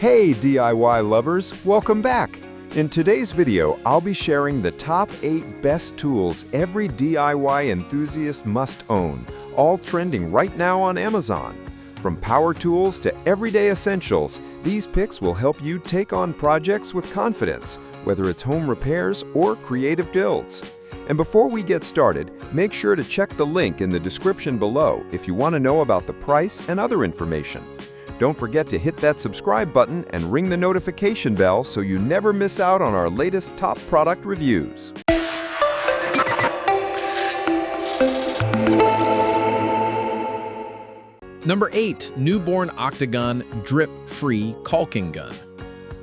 Hey DIY lovers, welcome back! In today's video, I'll be sharing the top 8 best tools every DIY enthusiast must own, all trending right now on Amazon. From power tools to everyday essentials, these picks will help you take on projects with confidence, whether it's home repairs or creative builds. And before we get started, make sure to check the link in the description below if you want to know about the price and other information. Don't forget to hit that subscribe button and ring the notification bell so you never miss out on our latest top product reviews. Number 8. Newborn Octagon Drip-Free Caulking Gun.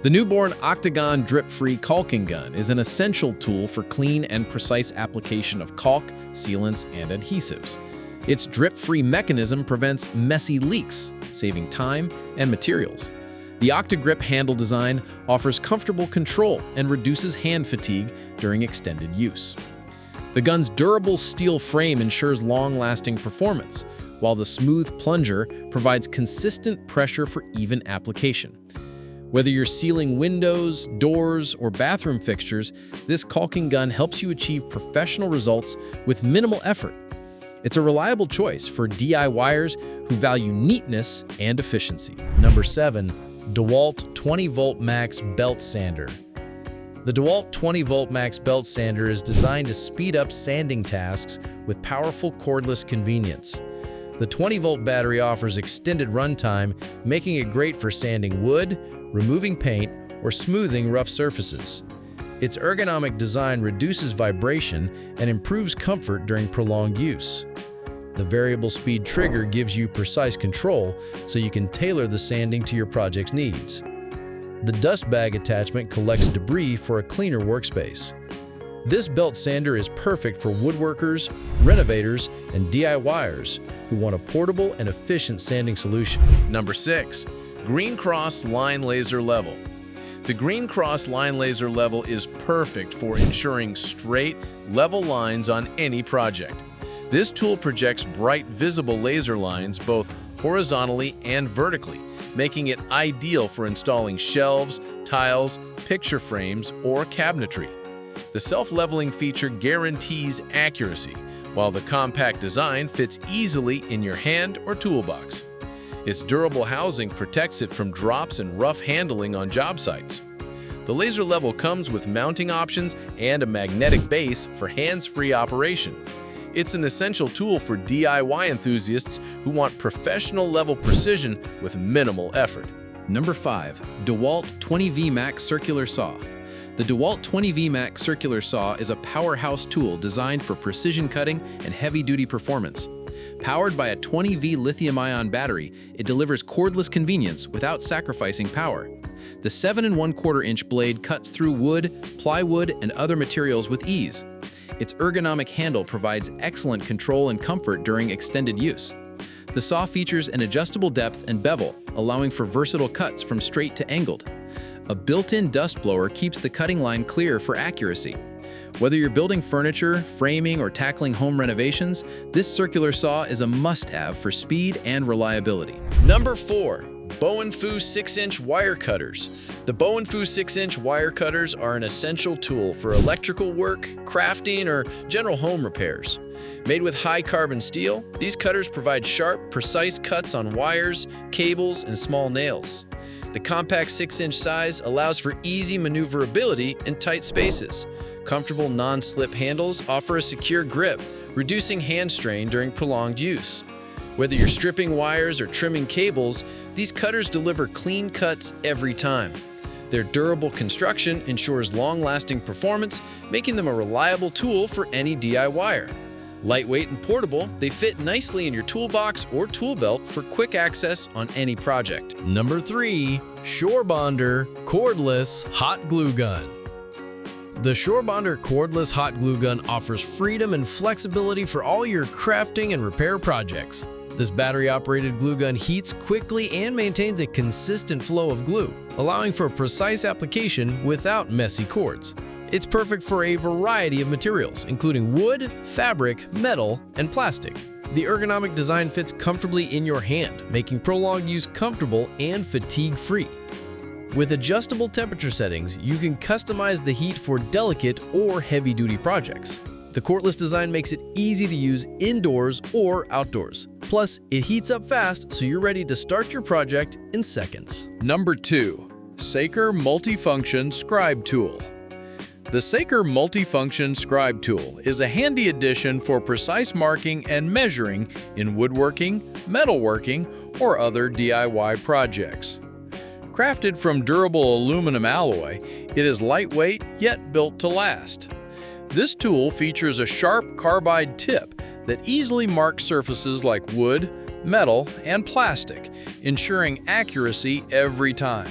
The Newborn Octagon Drip-Free Caulking Gun is an essential tool for clean and precise application of caulk, sealants, and adhesives. Its drip-free mechanism prevents messy leaks, saving time and materials. The OctaGrip handle design offers comfortable control and reduces hand fatigue during extended use. The gun's durable steel frame ensures long-lasting performance, while the smooth plunger provides consistent pressure for even application. Whether you're sealing windows, doors, or bathroom fixtures, this caulking gun helps you achieve professional results with minimal effort. It's a reliable choice for DIYers who value neatness and efficiency. Number 7. DeWalt 20V Max Belt Sander. The DeWalt 20V Max Belt Sander is designed to speed up sanding tasks with powerful cordless convenience. The 20-volt battery offers extended runtime, making it great for sanding wood, removing paint, or smoothing rough surfaces. Its ergonomic design reduces vibration and improves comfort during prolonged use. The variable speed trigger gives you precise control so you can tailor the sanding to your project's needs. The dust bag attachment collects debris for a cleaner workspace. This belt sander is perfect for woodworkers, renovators, and DIYers who want a portable and efficient sanding solution. Number 6. Green Cross Line Laser Level. The Green Cross Line Laser Level is perfect for ensuring straight, level lines on any project. This tool projects bright, visible laser lines both horizontally and vertically, making it ideal for installing shelves, tiles, picture frames, or cabinetry. The self-leveling feature guarantees accuracy, while the compact design fits easily in your hand or toolbox. Its durable housing protects it from drops and rough handling on job sites. The laser level comes with mounting options and a magnetic base for hands-free operation. It's an essential tool for DIY enthusiasts who want professional-level precision with minimal effort. Number 5. DeWalt 20V Max Circular Saw. The DeWalt 20V Max Circular Saw is a powerhouse tool designed for precision cutting and heavy-duty performance. Powered by a 20V lithium-ion battery, it delivers cordless convenience without sacrificing power. The 7 1/4-inch blade cuts through wood, plywood, and other materials with ease. Its ergonomic handle provides excellent control and comfort during extended use. The saw features an adjustable depth and bevel, allowing for versatile cuts from straight to angled. A built-in dust blower keeps the cutting line clear for accuracy. Whether you're building furniture, framing, or tackling home renovations, this circular saw is a must-have for speed and reliability. Number 4. Bow&Fu 6-inch Wire Cutters. The Bow&Fu 6-inch wire cutters are an essential tool for electrical work, crafting, or general home repairs. Made with high-carbon steel, these cutters provide sharp, precise cuts on wires, cables, and small nails. The compact 6-inch size allows for easy maneuverability in tight spaces. Comfortable non-slip handles offer a secure grip, reducing hand strain during prolonged use. Whether you're stripping wires or trimming cables, these cutters deliver clean cuts every time. Their durable construction ensures long-lasting performance, making them a reliable tool for any DIYer. Lightweight and portable, they fit nicely in your toolbox or tool belt for quick access on any project. Number 3. SureBonder Cordless Hot Glue Gun. The SureBonder Cordless Hot Glue Gun offers freedom and flexibility for all your crafting and repair projects. This battery-operated glue gun heats quickly and maintains a consistent flow of glue, allowing for precise application without messy cords. It's perfect for a variety of materials, including wood, fabric, metal, and plastic. The ergonomic design fits comfortably in your hand, making prolonged use comfortable and fatigue-free. With adjustable temperature settings, you can customize the heat for delicate or heavy-duty projects. The cordless design makes it easy to use indoors or outdoors. Plus, it heats up fast, so you're ready to start your project in seconds. Number 2. Saker Multifunction Scribe Tool. The Saker Multifunction Scribe Tool is a handy addition for precise marking and measuring in woodworking, metalworking, or other DIY projects. Crafted from durable aluminum alloy, it is lightweight yet built to last. This tool features a sharp carbide tip that easily marks surfaces like wood, metal, and plastic, ensuring accuracy every time.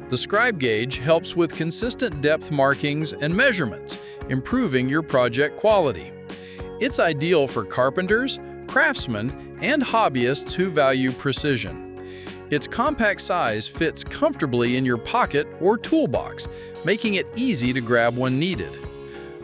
The scribe gauge helps with consistent depth markings and measurements, improving your project quality. It's ideal for carpenters, craftsmen, and hobbyists who value precision. Its compact size fits comfortably in your pocket or toolbox, making it easy to grab when needed.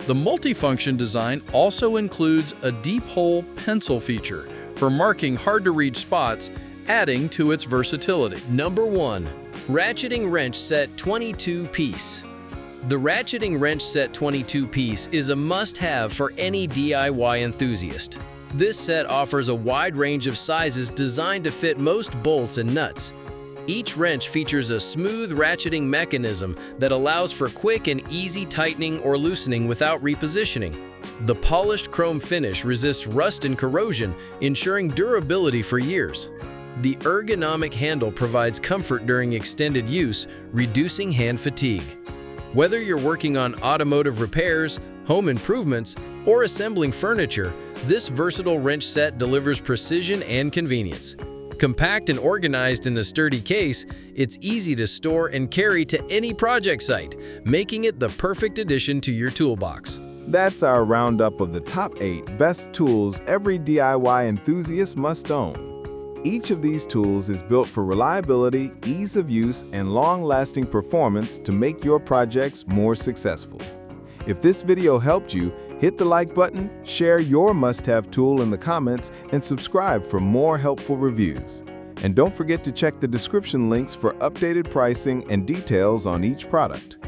The multifunction design also includes a deep hole pencil feature for marking hard-to-reach spots, adding to its versatility. Number 1. Ratcheting Wrench Set 22-Piece. The Ratcheting Wrench Set 22-Piece is a must-have for any DIY enthusiast. This set offers a wide range of sizes designed to fit most bolts and nuts. Each wrench features a smooth ratcheting mechanism that allows for quick and easy tightening or loosening without repositioning. The polished chrome finish resists rust and corrosion, ensuring durability for years. The ergonomic handle provides comfort during extended use, reducing hand fatigue. Whether you're working on automotive repairs, home improvements, or assembling furniture, this versatile wrench set delivers precision and convenience. Compact and organized in a sturdy case, it's easy to store and carry to any project site, making it the perfect addition to your toolbox. That's our roundup of the top 8 best tools every DIY enthusiast must own. Each of these tools is built for reliability, ease of use, and long-lasting performance to make your projects more successful. If this video helped you, hit the like button, share your must-have tool in the comments, and subscribe for more helpful reviews. And don't forget to check the description links for updated pricing and details on each product.